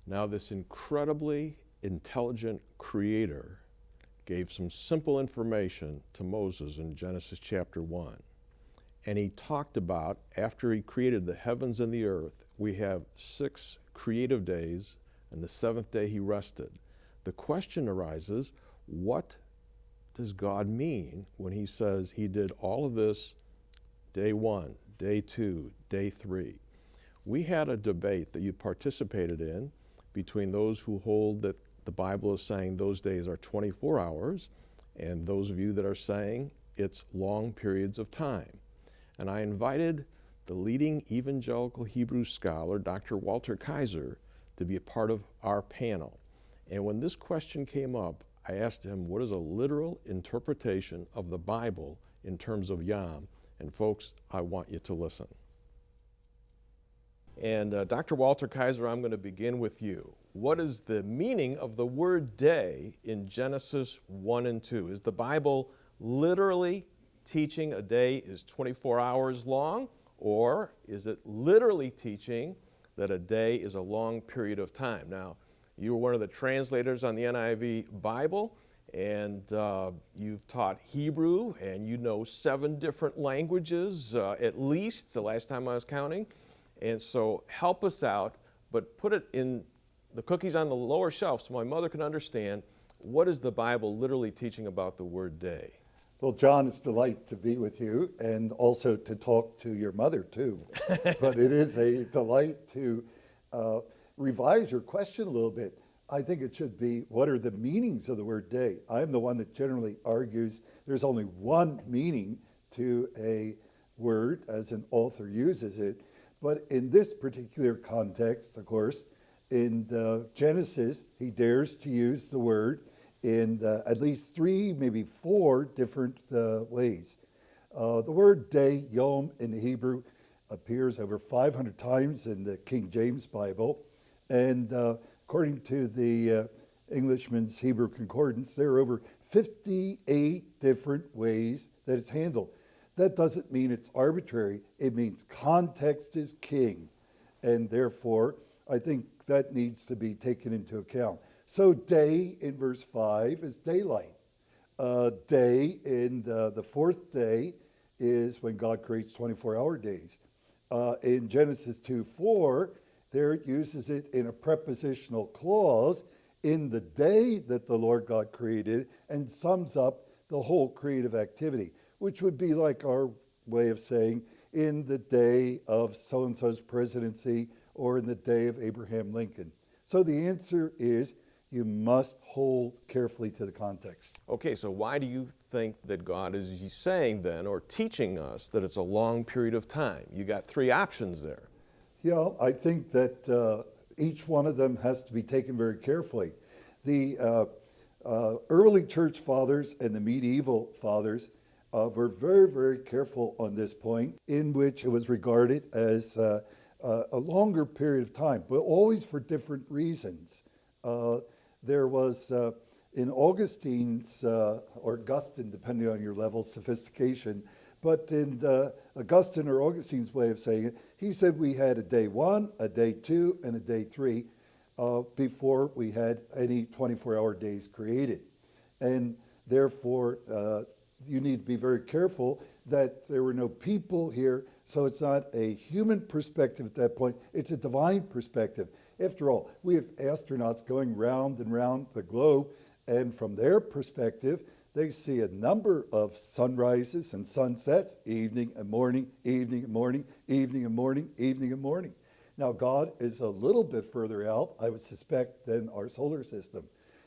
Now, this incredibly intelligent creator gave some simple information to Moses in Genesis chapter 1. And he talked about, after he created the heavens and the earth, we have 6 creative days, and the 7th day he rested. The question arises, what does God mean when he says he did all of this day 1, day 2, day 3? We had a debate that you participated in between those who hold that the Bible is saying those days are 24 hours and those of you that are saying it's long periods of time. And I invited the leading evangelical Hebrew scholar, Dr. Walter Kaiser, to be a part of our panel. And when this question came up, I asked him, what is a literal interpretation of the Bible in terms of Yom? And folks, I want you to listen. And Dr. Walter Kaiser, I'm going to begin with you. What is the meaning of the word day in Genesis 1 and 2? Is the Bible literally teaching a day is 24 hours long, or is it literally teaching that a day is a long period of time? Now, you were one of the translators on the NIV Bible, and you've taught Hebrew, and you know 7 different languages, at least, the last time I was counting. And so help us out, but put it in the cookies on the lower shelf so my mother can understand, what is the Bible literally teaching about the word day? Well, John, it's a delight to be with you and also to talk to your mother, too. But it is a delight to revise your question a little bit. I think it should be, what are the meanings of the word day? I'm the one that generally argues there's only one meaning to a word as an author uses it. But in this particular context, of course, in Genesis, he dares to use the word in at least 3, maybe 4 different ways. The word day, yom, in Hebrew appears over 500 times in the King James Bible. And according to the Englishman's Hebrew Concordance, there are over 58 different ways that it's handled. That doesn't mean it's arbitrary. It means context is king. And therefore, I think that needs to be taken into account. So day in verse 5 is daylight. Day in the 4th day is when God creates 24-hour days. In Genesis 2:4, there it uses it in a prepositional clause in the day that the Lord God created and sums up the whole creative activity, which would be like our way of saying in the day of so-and-so's presidency or in the day of Abraham Lincoln. So the answer is you must hold carefully to the context. Okay, so why do you think that God is saying then, or teaching us, that it's a long period of time? You got 3 options there. Yeah, I think that each one of them has to be taken very carefully. The early church fathers and the medieval fathers were very, very careful on this point, in which it was regarded as a longer period of time, but always for different reasons. There was, in Augustine's, or Augustine, depending on your level of sophistication, but in Augustine or Augustine's way of saying it, he said we had a day 1, a day 2, and a day 3 before we had any 24-hour days created. And therefore, you need to be very careful that there were no people here, so it's not a human perspective at that point, it's a divine perspective. After all, we have astronauts going round and round the globe, and from their perspective, they see a number of sunrises and sunsets, evening and morning, evening and morning, evening and morning, evening and morning. Now, God is a little bit further out, I would suspect, than our solar system.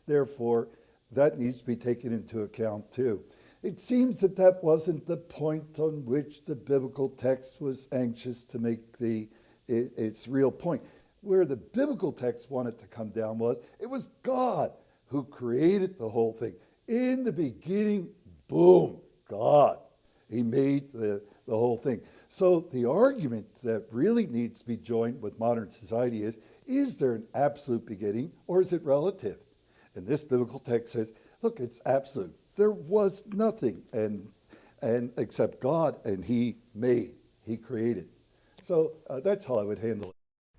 Therefore, that needs to be taken into account too. It seems that that wasn't the point on which the biblical text was anxious to make its real point. Where the biblical text wanted to come down was, it was God who created the whole thing. In the beginning, boom, God. He made the whole thing. So the argument that really needs to be joined with modern society is there an absolute beginning or is it relative? And this biblical text says, look, it's absolute. There was nothing and except God, and he made, he created. So that's how I would handle it.